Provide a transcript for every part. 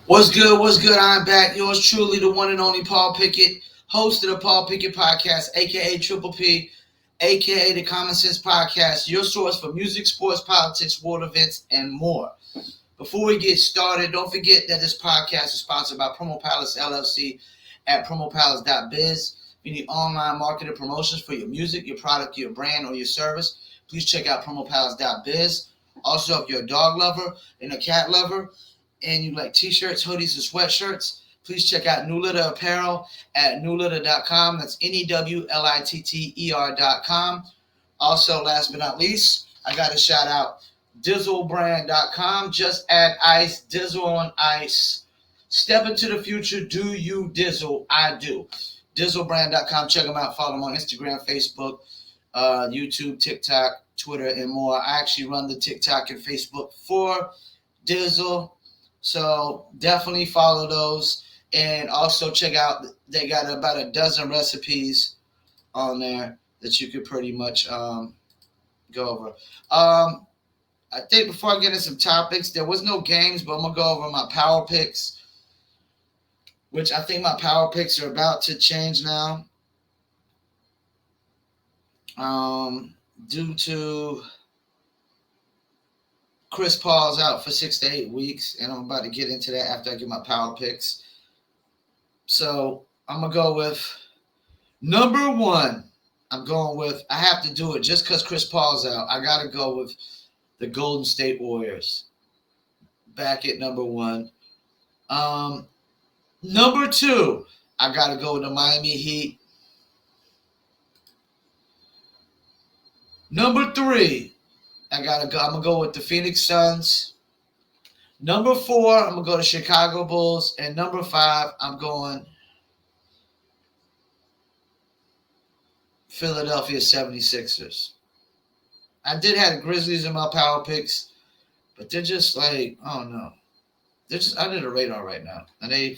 What's good? What's good? I'm back. Yours truly, the one and only Paul Pickett, host of the Paul Pickett Podcast, aka Triple P, aka the Common Sense Podcast, your source for music, sports, politics, world events, and more. Before we get started, don't forget that this podcast is sponsored by Promo Palace LLC at promopalace.biz. If you need online marketing promotions for your music, your product, your brand, or your service, please check out promopalace.biz. Also, if you're a dog lover and a cat lover, and you like t-shirts, hoodies, and sweatshirts, please check out New Litter Apparel at newlitter.com. That's NEWLITTER.com. Also, last but not least, I got to shout out Dizzlebrand.com. Just add ice, Dizzle on ice. Step into the future. Do you Dizzle? I do. Dizzlebrand.com. Check them out. Follow them on Instagram, Facebook, YouTube, TikTok, Twitter, and more. I actually run the TikTok and Facebook for Dizzle. So definitely follow those. And also check out, they got about a dozen recipes on there that you could pretty much go over. I think before I get into some topics, there was no games, but I'm going to go over my power picks, which I think my power picks are about to change now. Due to Chris Paul's out for 6 to 8 weeks, and I'm about to get into that after I get my power picks. So I'm going to go with number one. I have to do it just because Chris Paul's out. I got to go with the Golden State Warriors. Back at number one. Number two, I got to go with the Miami Heat. Number three, I'm gonna go with the Phoenix Suns. Number four, I'm gonna go to Chicago Bulls, and number five, I'm going Philadelphia 76ers. I did have the Grizzlies in my power picks, but they're just like, I don't know. They're just under the radar right now. And they're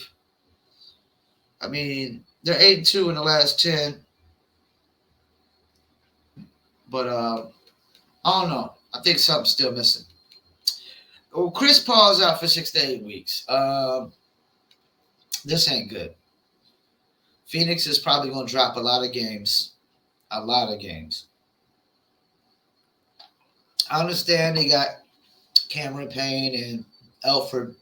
8-2 in the last 10. But I don't know. I think something's still missing. Well, Chris Paul's out for 6 to 8 weeks. This ain't good. Phoenix is probably going to drop a lot of games. I understand they got Cameron Payne and Elfrid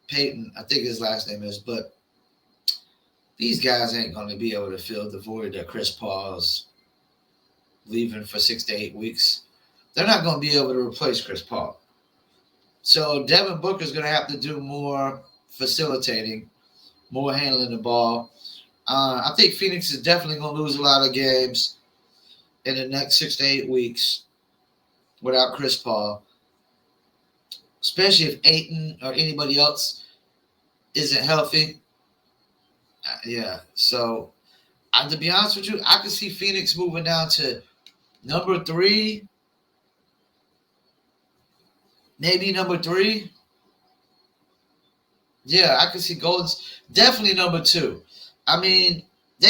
Payton, I think his last name is, but these guys ain't going to be able to fill the void that Chris Paul's leaving for 6 to 8 weeks. They're not going to be able to replace Chris Paul. So Devin Booker's going to have to do more facilitating, more handling the ball. I think Phoenix is definitely going to lose a lot of games in the next 6 to 8 weeks without Chris Paul, especially if Ayton or anybody else isn't healthy. So to be honest with you, I can see Phoenix moving down to number 3, maybe number 3. Yeah, I can see Golden's definitely number 2. They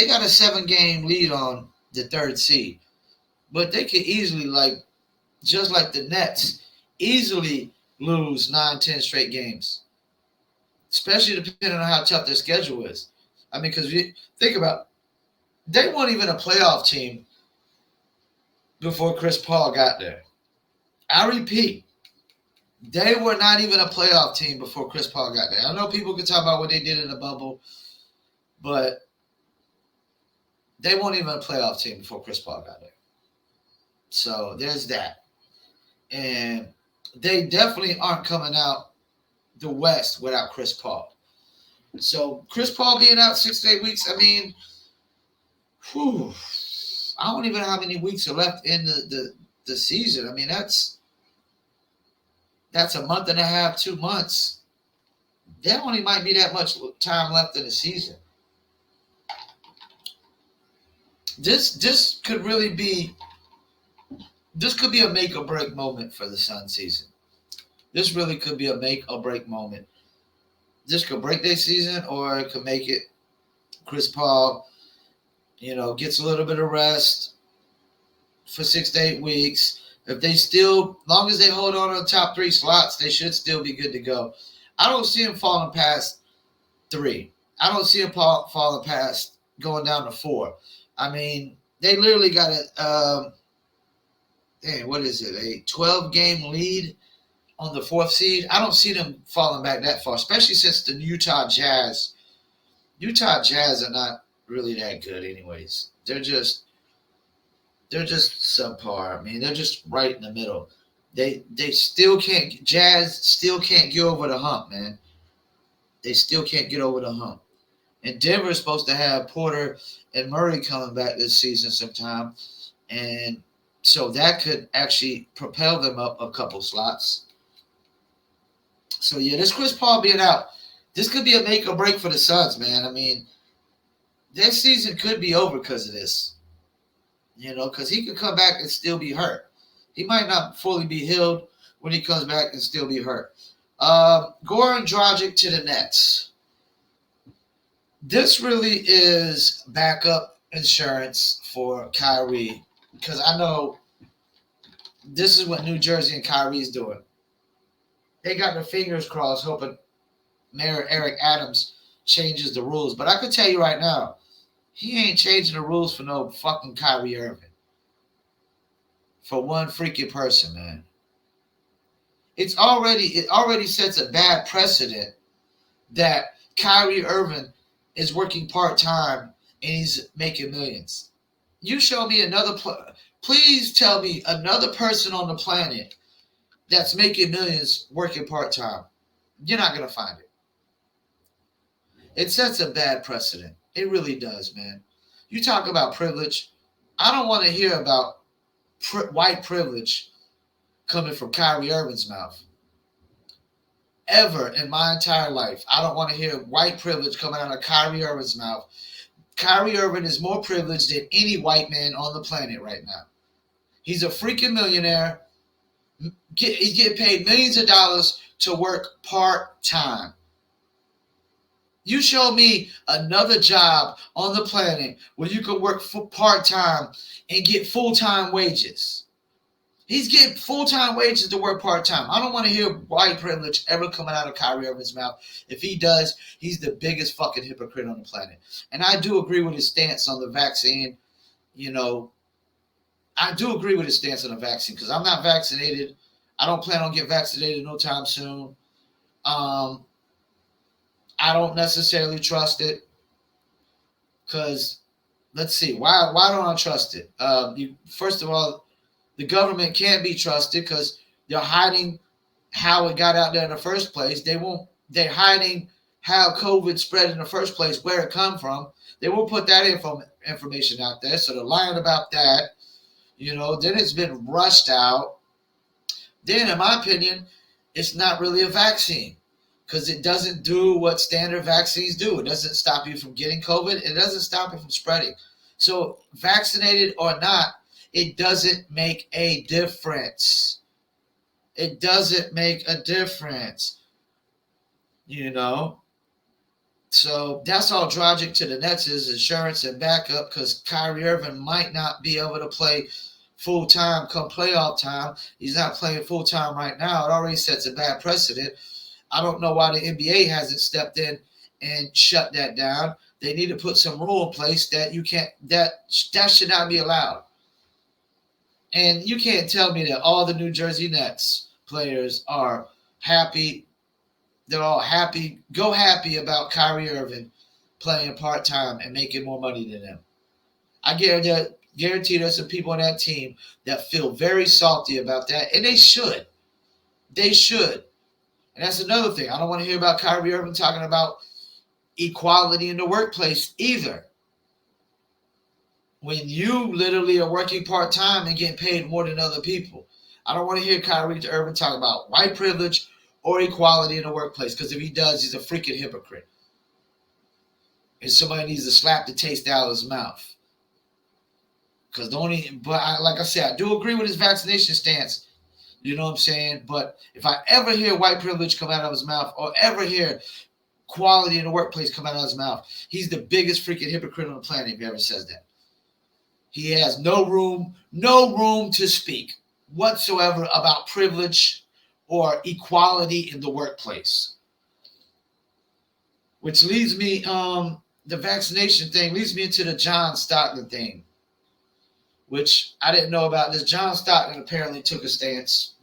got a 7-game lead on the 3rd seed, but they could easily, just like the Nets, easily lose 9-10 straight games, especially depending on how tough their schedule is. Because you think about it, they weren't even a playoff team before Chris Paul got there. I repeat, they were not even a playoff team before Chris Paul got there. I know people can talk about what they did in the bubble, but they weren't even a playoff team before Chris Paul got there. So there's that. And they definitely aren't coming out the West without Chris Paul. So Chris Paul being out 6 to 8 weeks, I don't even know how many weeks are left in the season. That's a month and a half, 2 months. There only might be that much time left in the season. This could be a make or break moment for the Sun season. This really could be a make or break moment. This could break their season, or it could make it. Chris Paul, gets a little bit of rest for 6 to 8 weeks. If they long as they hold on to the top 3 slots, they should still be good to go. I don't see him falling past 3. I don't see him falling past going down to 4. I mean, they literally got what is it? A 12-game lead on the 4th seed. I don't see them falling back that far, especially since the Utah Jazz are not really that good anyways. They're just subpar. I mean, they're just right in the middle. Jazz still can't get over the hump, man. They still can't get over the hump. And Denver's supposed to have Porter and Murray coming back this season sometime. And so that could actually propel them up a couple slots. So yeah, this Chris Paul being out, this could be a make or break for the Suns, man. I mean, their season could be over because of this. Because he could come back and still be hurt. He might not fully be healed when he comes back and still be hurt. Goran Dragic to the Nets. This really is backup insurance for Kyrie, because I know this is what New Jersey and Kyrie's doing. They got their fingers crossed hoping Mayor Eric Adams changes the rules. But I can tell you right now, he ain't changing the rules for no fucking Kyrie Irving. For one freaking person, man. It already sets a bad precedent that Kyrie Irving is working part-time and he's making millions. You show me please tell me another person on the planet that's making millions working part-time. You're not going to find it. It sets a bad precedent. It really does, man. You talk about privilege. I don't want to hear about white privilege coming from Kyrie Irving's mouth. Ever in my entire life, I don't want to hear white privilege coming out of Kyrie Irving's mouth. Kyrie Irving is more privileged than any white man on the planet right now. He's a freaking millionaire. He's getting paid millions of dollars to work part-time. You show me another job on the planet where you could work part-time and get full-time wages. He's getting full-time wages to work part-time. I don't want to hear white privilege ever coming out of Kyrie Irving's mouth. If he does, he's the biggest fucking hypocrite on the planet. And I do agree with his stance on the vaccine. I do agree with his stance on the vaccine because I'm not vaccinated. I don't plan on getting vaccinated no time soon. I don't necessarily trust it because, let's see, why don't I trust it? First of all, the government can't be trusted because they're hiding how it got out there in the first place. They're hiding how COVID spread in the first place, where it come from. They won't put that information out there, so they're lying about that. Then it's been rushed out. Then, in my opinion, it's not really a vaccine because it doesn't do what standard vaccines do. It doesn't stop you from getting COVID. It doesn't stop it from spreading. So, vaccinated or not, it doesn't make a difference. It doesn't make a difference. So that's all Dragic to the Nets is, insurance and backup, because Kyrie Irving might not be able to play full-time come playoff time. He's not playing full-time right now. It already sets a bad precedent. I don't know why the NBA hasn't stepped in and shut that down. They need to put some rule in place that that should not be allowed. And you can't tell me that all the New Jersey Nets players are happy. They're all happy, about Kyrie Irving playing part-time and making more money than them. I guarantee there's some people on that team that feel very salty about that, and they should. They should. And that's another thing. I don't want to hear about Kyrie Irving talking about equality in the workplace either. When you literally are working part-time and getting paid more than other people. I don't want to hear Kyrie Irving talk about white privilege or equality in the workplace, because if he does, he's a freaking hypocrite. And somebody needs to slap the taste out of his mouth. Like I said, I do agree with his vaccination stance. You know what I'm saying? But if I ever hear white privilege come out of his mouth, or ever hear quality in the workplace come out of his mouth, he's the biggest freaking hypocrite on the planet if he ever says that. He has no room to speak whatsoever about privilege or equality in the workplace. which leads me the vaccination thing leads me into the John Stockton thing, which I didn't know about. This John Stockton apparently took a stance.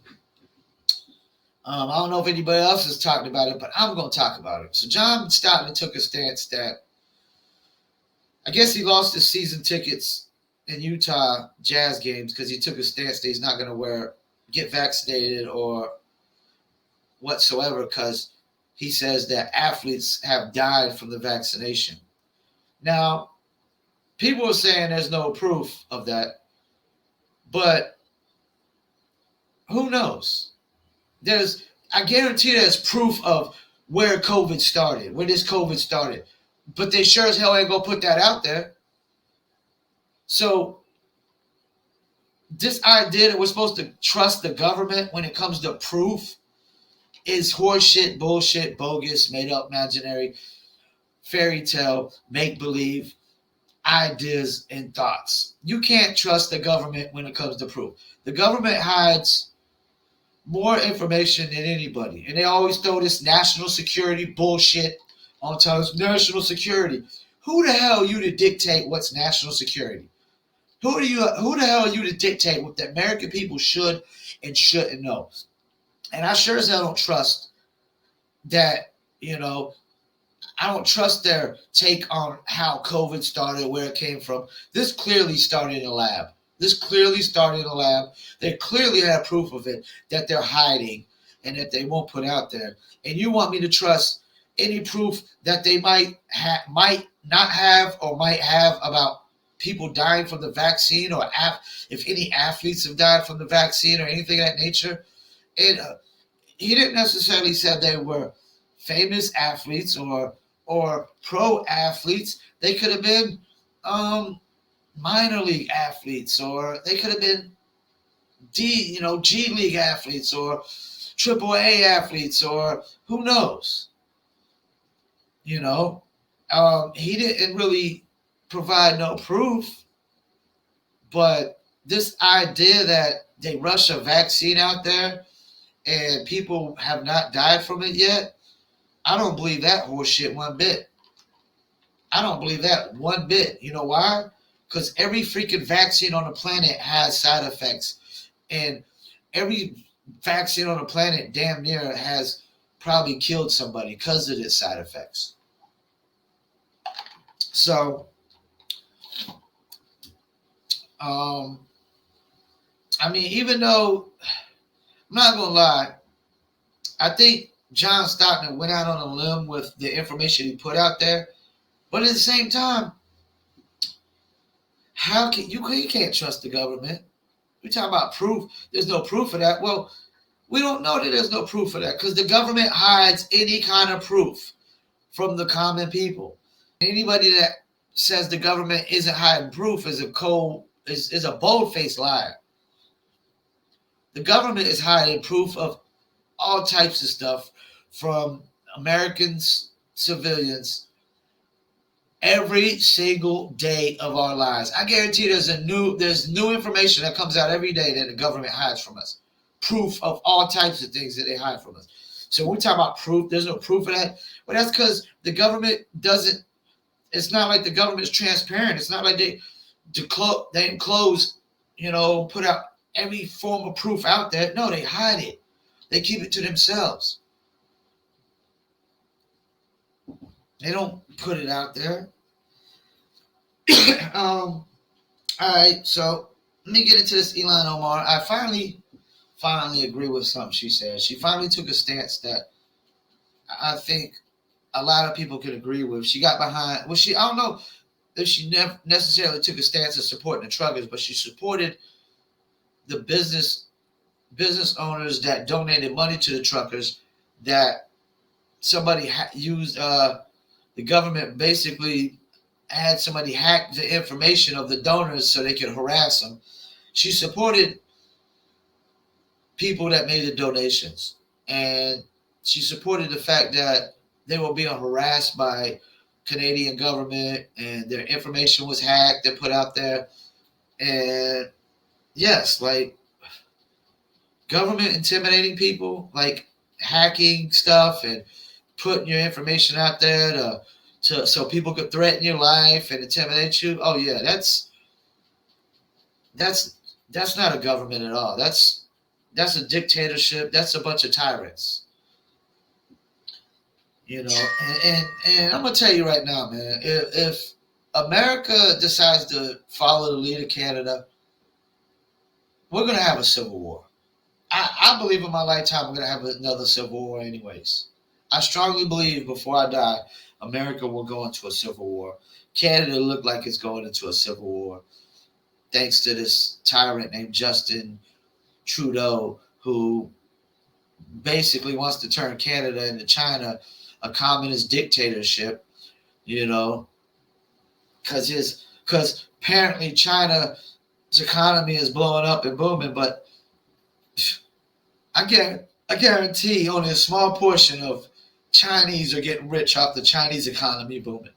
I don't know if anybody else has talked about it, but I'm going to talk about it. So John Stockton took a stance that I guess he lost his season tickets in Utah Jazz games because he took a stance that he's not going to get vaccinated or whatsoever because he says that athletes have died from the vaccination. Now, people are saying there's no proof of that, but who knows? I guarantee there's proof of where COVID started, where this COVID started, but they sure as hell ain't gonna put that out there. So this idea that we're supposed to trust the government when it comes to proof is horseshit, bullshit, bogus, made up, imaginary, fairy tale, make believe ideas and thoughts. You can't trust the government when it comes to proof. The government hides more information than anybody, and they always throw this national security bullshit on times. National security. Who the hell are you to dictate what's national security? Who the hell are you to dictate what the American people should and shouldn't know? And I sure as hell don't trust that, I don't trust their take on how COVID started, where it came from. This clearly started in a lab. They clearly have proof of it that they're hiding and that they won't put out there. And you want me to trust any proof that they might not have or might have about people dying from the vaccine, or if any athletes have died from the vaccine or anything of that nature? And he didn't necessarily say they were famous athletes or pro athletes. They could have been minor league athletes, or they could have been G League athletes, or AAA athletes, or who knows? He didn't really provide no proof, but this idea that they rush a vaccine out there and people have not died from it yet, I don't believe that horseshit one bit. I don't believe that one bit. You know why? Because every freaking vaccine on the planet has side effects. And every vaccine on the planet damn near has probably killed somebody because of its side effects. So, even though, I'm not going to lie, I think John Stockton went out on a limb with the information he put out there. But at the same time, you can't trust the government? We talk about proof. There's no proof of that. Well, we don't know that there's no proof of that because the government hides any kind of proof from the common people. Anybody that says the government isn't hiding proof is a bold-faced liar. The government is hiding proof of all types of stuff from Americans, civilians, every single day of our lives. I guarantee there's new information that comes out every day that the government hides from us. Proof of all types of things that they hide from us. So when we talk about proof, there's no proof of that. Well, that's because the government doesn't. It's not like the government's transparent. It's not like they didn't close, put out every form of proof out there. No, they hide it. They keep it to themselves. They don't put it out there. All right, so let me get into this IIlhan Omar. I finally agree with something she said. She finally took a stance that I think a lot of people can agree with. She got behind. I don't know if she necessarily took a stance of supporting the truckers, but she supported the business owners that donated money to the truckers, that somebody used the government basically had somebody hack the information of the donors so they could harass them. She supported people that made the donations, and she supported the fact that they were being harassed by Canadian government and their information was hacked and put out there. And yes, like government intimidating people, like hacking stuff and putting your information out there to so people could threaten your life and intimidate you. Oh yeah, that's that's not a government at all. That's a dictatorship. That's a bunch of tyrants. You know, and I'm gonna tell you right now, man. If America decides to follow the lead of Canada, we're gonna have a civil war. I believe in my lifetime we're gonna have another civil war, anyways. I strongly believe before I die, America will go into a civil war. Canada look like it's going into a civil war, thanks to this tyrant named Justin Trudeau, who basically wants to turn Canada into China, a communist dictatorship. You know, because apparently China's economy is blowing up and booming, but I guarantee only a small portion of Chinese are getting rich off the Chinese economy booming.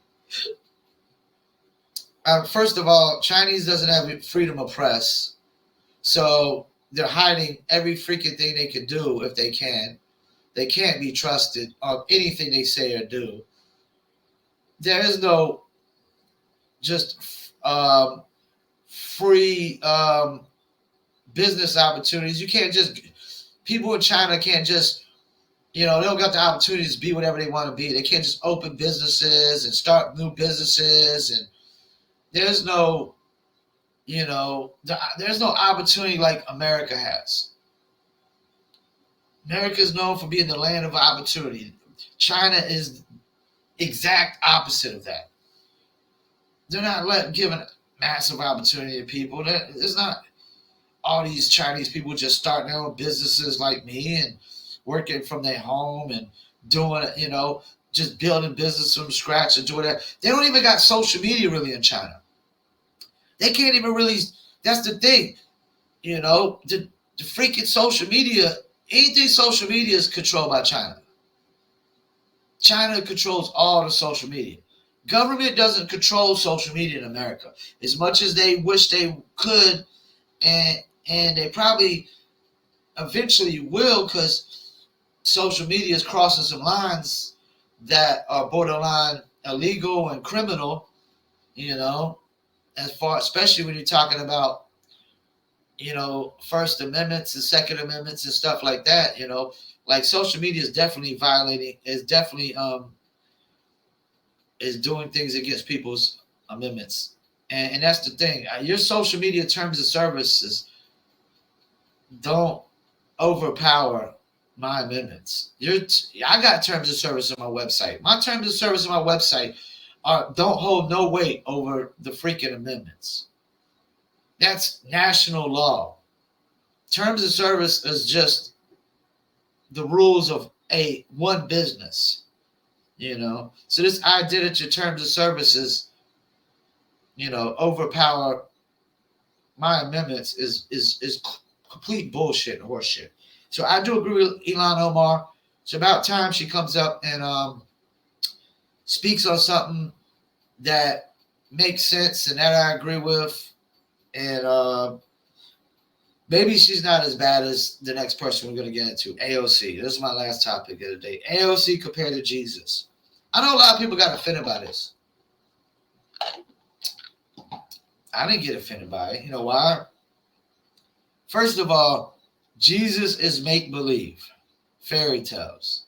First of all, Chinese doesn't have freedom of press, so they're hiding every freaking thing they can do if they can. They can't be trusted on anything they say or do. There is no just free business opportunities. You can't just people in China can't just they don't got the opportunities to be whatever they want to be. They can't just open businesses and start new businesses, and there's no there's no opportunity like America has. America is known for being the land of opportunity. China is exact opposite of that. They're not giving massive opportunity to people. There's not all these Chinese people just starting their own businesses like me and working from their home and doing just building business from scratch and doing that. They don't even got social media really in China. They can't even really. That's the thing, the freaking social media. Anything social media is controlled by China. China controls all the social media. Government doesn't control social media in America as much as they wish they could, and they probably eventually will, because social media is crossing some lines that are borderline illegal and criminal. As far, especially when you're talking about First Amendments and Second Amendments and stuff like that. Like social media is definitely violating. Is definitely is doing things against people's amendments, and that's the thing. Your social media terms of services don't overpower my amendments. I got terms of service on my website. My terms of service on my website don't hold no weight over the freaking amendments. That's national law. Terms of service is just the rules of one business. So this idea that your terms of services, overpower my amendments is complete bullshit and horseshit. So I do agree with IIlhan Omar. It's about time she comes up and speaks on something that makes sense and that I agree with. And maybe she's not as bad as the next person we're going to get into, AOC. This is my last topic of the day. AOC compared to Jesus. I know a lot of people got offended by this. I didn't get offended by it. You know why? First of all, Jesus is make-believe, fairy tales.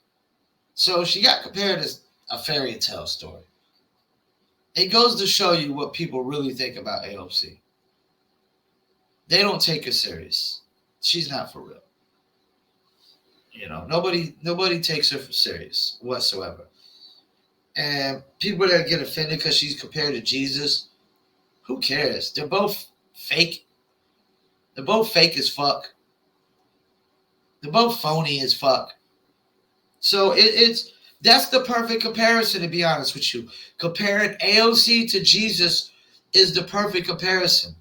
So she got compared as a fairy tale story. It goes to show you what people really think about AOC. They don't take her serious. She's not for real. Nobody takes her for serious whatsoever. And people that get offended because she's compared to Jesus, who cares? They're both fake. They're both fake as fuck. They're both phony as fuck. So that's the perfect comparison, to be honest with you. Comparing AOC to Jesus is the perfect comparison.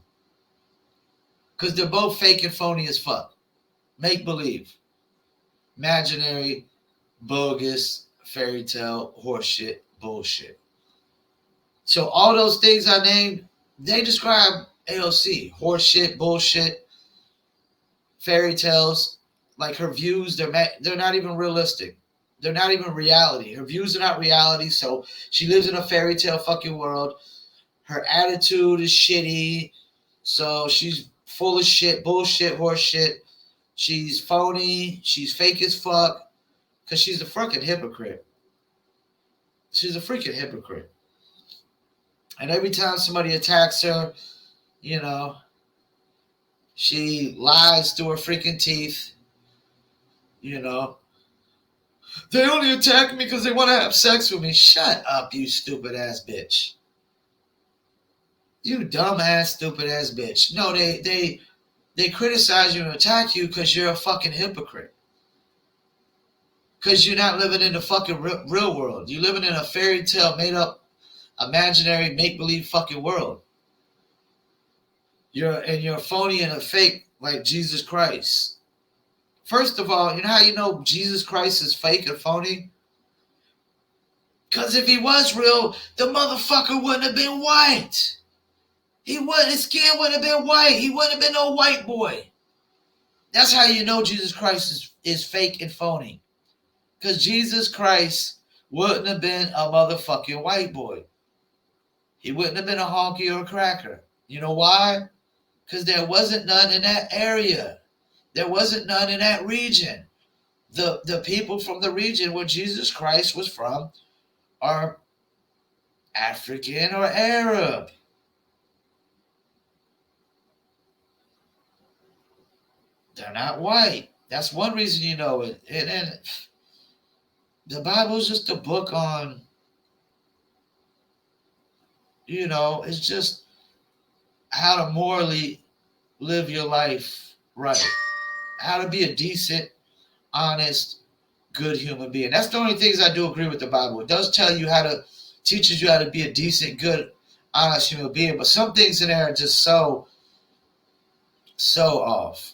Because they're both fake and phony as fuck. Make believe. Imaginary, bogus, fairy tale, horseshit, bullshit. So all those things I named, they describe AOC. Horseshit, bullshit, fairy tales. Like her views, they're not even realistic. They're not even reality. Her views are not reality. So she lives in a fairy tale fucking world. Her attitude is shitty. So she's full of shit, bullshit, horse shit. She's phony. She's fake as fuck. Because she's a fucking hypocrite. She's a freaking hypocrite. And every time somebody attacks her, you know, she lies through her freaking teeth. You know, they only attack me because they want to have sex with me. Shut up, you stupid ass bitch. You dumb ass, stupid ass bitch. No, they criticize you and attack you because you're a fucking hypocrite. Because you're not living in the fucking real world. You're living in a fairy tale, made up, imaginary, make believe fucking world. You're phony and a fake like Jesus Christ. First of all, you know how you know Jesus Christ is fake and phony? Because if he was real, the motherfucker wouldn't have been white. His skin wouldn't have been white. He wouldn't have been no white boy. That's how you know Jesus Christ is fake and phony. Because Jesus Christ wouldn't have been a motherfucking white boy. He wouldn't have been a honky or a cracker. You know why? Because there wasn't none in that area. There wasn't none in that region. The people from the region where Jesus Christ was from are African or Arab. They're not white. That's one reason you know it. And the Bible is just a book on, it's just how to morally live your life right. How to be a decent, honest, good human being. That's the only things I do agree with the Bible. It does tell you teaches you how to be a decent, good, honest human being. But some things in there are just so off.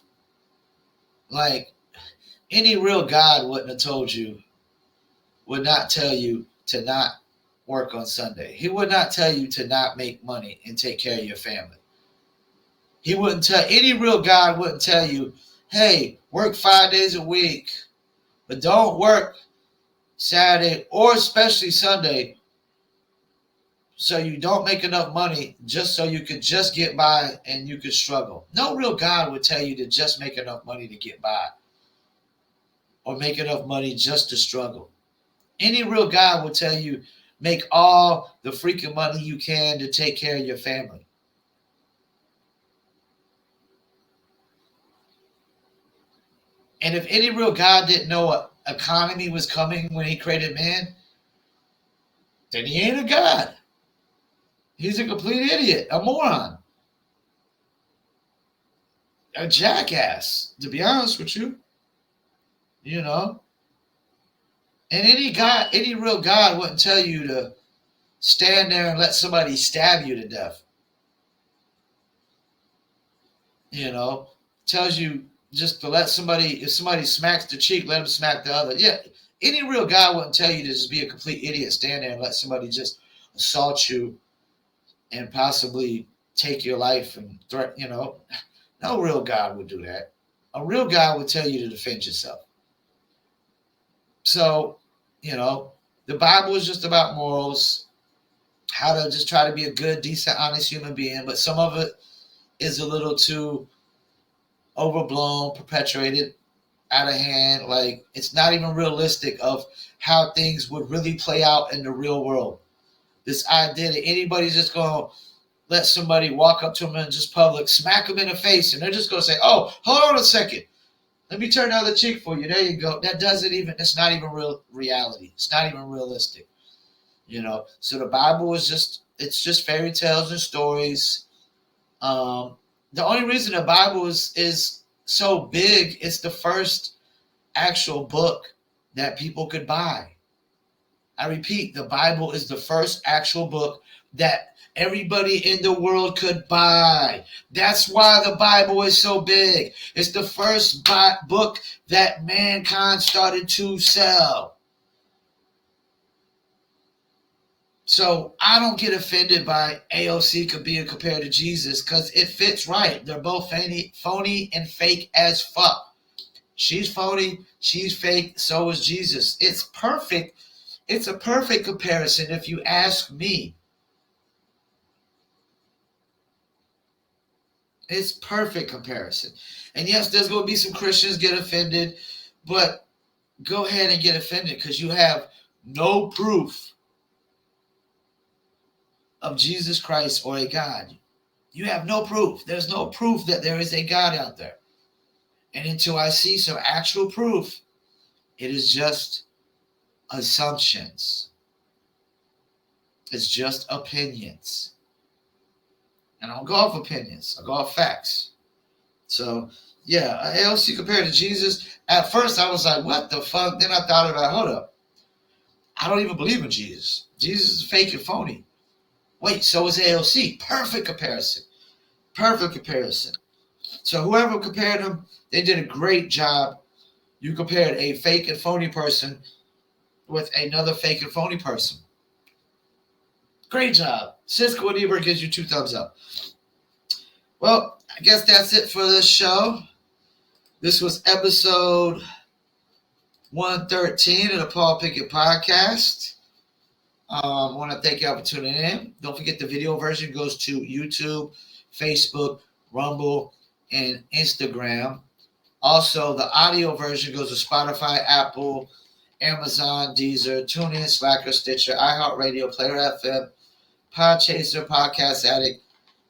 Like, any real God would not tell you to not work on Sunday. He would not tell you to not make money and take care of your family. Any real God wouldn't tell you, hey, work 5 days a week, but don't work Saturday or especially Sunday so you don't make enough money just so you could just get by and you could struggle. No real God would tell you to just make enough money to get by or make enough money just to struggle. Any real God would tell you make all the freaking money you can to take care of your family. And if any real God didn't know what economy was coming when he created man, then he ain't a God. He's a complete idiot, a moron, a jackass, to be honest with you. And any real God wouldn't tell you to stand there and let somebody stab you to death. Tells you just to let somebody, if somebody smacks the cheek, let them smack the other. Yeah, any real God wouldn't tell you to just be a complete idiot, stand there and let somebody just assault you and possibly take your life and threaten, No real God would do that. A real God would tell you to defend yourself. So, the Bible is just about morals, how to just try to be a good, decent, honest human being, but some of it is a little too overblown, perpetuated, out of hand. Like, it's not even realistic of how things would really play out in the real world. This idea that anybody's just going to let somebody walk up to them in just public, smack them in the face, and they're just going to say, oh, hold on a second. Let me turn the other cheek for you. There you go. It's not even real reality. It's not even realistic. So the Bible it's just fairy tales and stories. The only reason the Bible is so big, it's the first actual book that people could buy. I repeat, the Bible is the first actual book that everybody in the world could buy. That's why the Bible is so big. It's the first book that mankind started to sell. So I don't get offended by AOC being compared to Jesus because it fits right. They're both phony and fake as fuck. She's phony. She's fake. So is Jesus. It's perfect. It's a perfect comparison if you ask me. It's perfect comparison. And yes, there's going to be some Christians get offended, but go ahead and get offended because you have no proof of Jesus Christ or a God. You have no proof. There's no proof that there is a God out there. And until I see some actual proof, it is just assumptions. It's just opinions. And I don't go off opinions. I go off facts. So, yeah, AOC compared to Jesus. At first, I was like, what the fuck? Then I thought about, hold up. I don't even believe in Jesus. Jesus is fake and phony. Wait, so is AOC. Perfect comparison. Perfect comparison. So whoever compared them, they did a great job. You compared a fake and phony person with another fake and phony person. Great job. Cisco and Ebert gives you 2 thumbs up. Well, I guess that's it for this show. This was episode 113 of the Paul Pickett Podcast. I want to thank you all for tuning in. Don't forget the video version goes to YouTube, Facebook, Rumble, and Instagram. Also, the audio version goes to Spotify, Apple, Amazon, Deezer, TuneIn, Slacker, Stitcher, iHeartRadio, Player FM, Podchaser, Podcast Addict,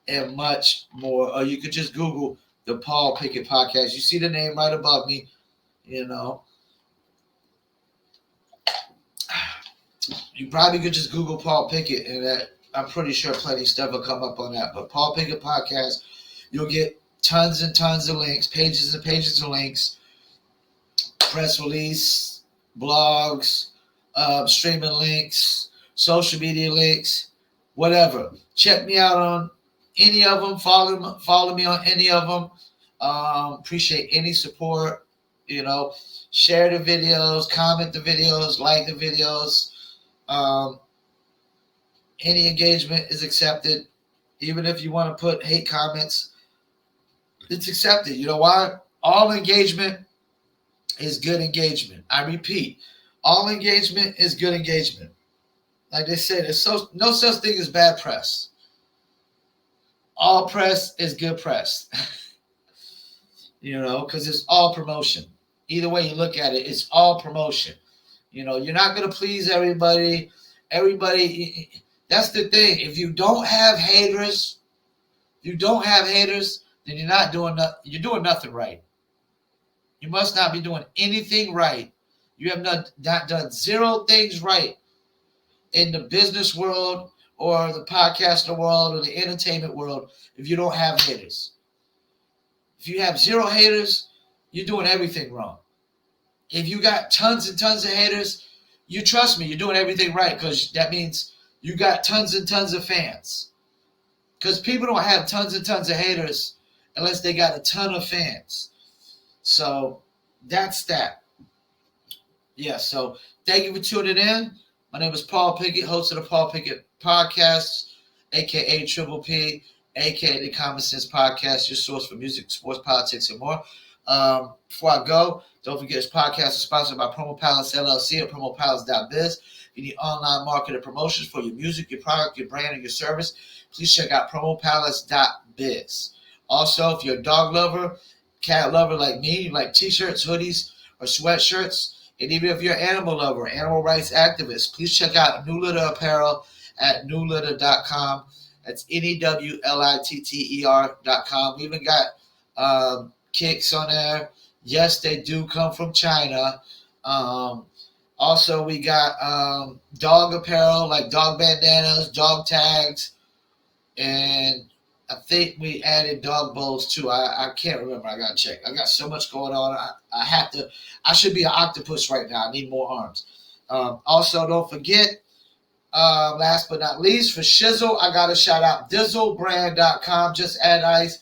and much more. Or you could just Google the Paul Pickett Podcast. You see the name right above me, you know. You probably could just Google Paul Pickett, and that, I'm pretty sure plenty of stuff will come up on that. But Paul Pickett Podcast, you'll get tons and tons of links, pages and pages of links, press release, blogs, streaming links, social media links, whatever. Check me out on any of them. Follow me on any of them. Appreciate any support. You know, share the videos, comment the videos, like the videos. Any engagement is accepted. Even if you want to put hate comments, it's accepted. You know why? All engagement is good engagement. I repeat, all engagement is good engagement. Like they said, there's no such thing as bad press. All press is good press. You know, because it's all promotion. Either way you look at it, it's all promotion. You know, you're not going to please everybody. Everybody, that's the thing. If you don't have haters, then you're doing nothing right. You must not be doing anything right. You have not done 0 things right in the business world or the podcaster world or the entertainment world if you don't have haters. If you have 0 haters, you're doing everything wrong. If you got tons and tons of haters, you trust me, you're doing everything right because that means you got tons and tons of fans. Because people don't have tons and tons of haters unless they got a ton of fans. So that's that. Yeah, so thank you for tuning in. My name is Paul Pickett, host of the Paul Pickett Podcast, a.k.a. Triple P, a.k.a. the Common Sense Podcast, your source for music, sports, politics, and more. Before I go, don't forget this podcast is sponsored by Promo Palace LLC at promopalace.biz. If you need online marketing promotions for your music, your product, your brand, and your service, please check out promopalace.biz. Also, if you're a dog lover, cat lover like me, you like t-shirts, hoodies, or sweatshirts, and even if you're an animal lover, animal rights activist, please check out New Litter Apparel at newlitter.com. That's NEWLITTER.com. We even got kicks on there. Yes, they do come from China. Also, we got dog apparel like dog bandanas, dog tags, and I think we added dog bowls too. I can't remember. I gotta check. I got so much going on. I should be an octopus right now. I need more arms. Also, don't forget, last but not least, for Shizzle, I gotta shout out DizzleBrand.com. Just add ice.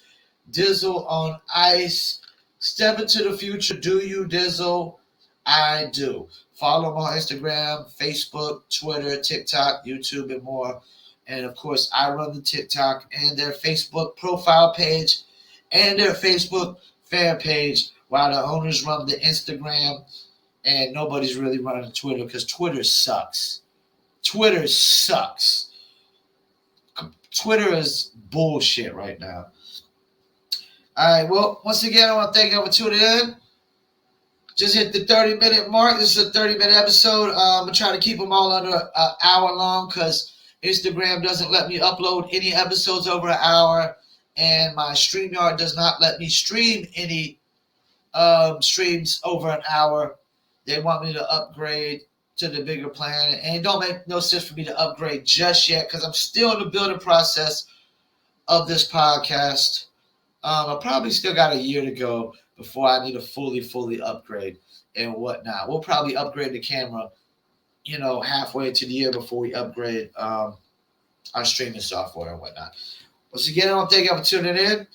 Dizzle on ice. Step into the future. Do you, Dizzle? I do. Follow them on Instagram, Facebook, Twitter, TikTok, YouTube, and more. And, of course, I run the TikTok and their Facebook profile page and their Facebook fan page while the owners run the Instagram and nobody's really running Twitter because Twitter sucks. Twitter sucks. Twitter is bullshit right now. All right, well, once again, I want to thank you for tuning in. Just hit the 30-minute mark. This is a 30-minute episode. I'm trying to keep them all under an hour long because Instagram doesn't let me upload any episodes over an hour, and my StreamYard does not let me stream any streams over an hour. They want me to upgrade to the bigger plan, and it don't make no sense for me to upgrade just yet because I'm still in the building process of this podcast. I probably still got a year to go before I need to fully upgrade and whatnot. We'll probably upgrade the camera, halfway to the year before we upgrade our streaming software and whatnot. Once again, I want to thank you for tuning in.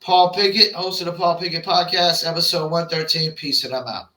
Paul Pickett, host of the Paul Pickett Podcast, episode 113. Peace, and I'm out.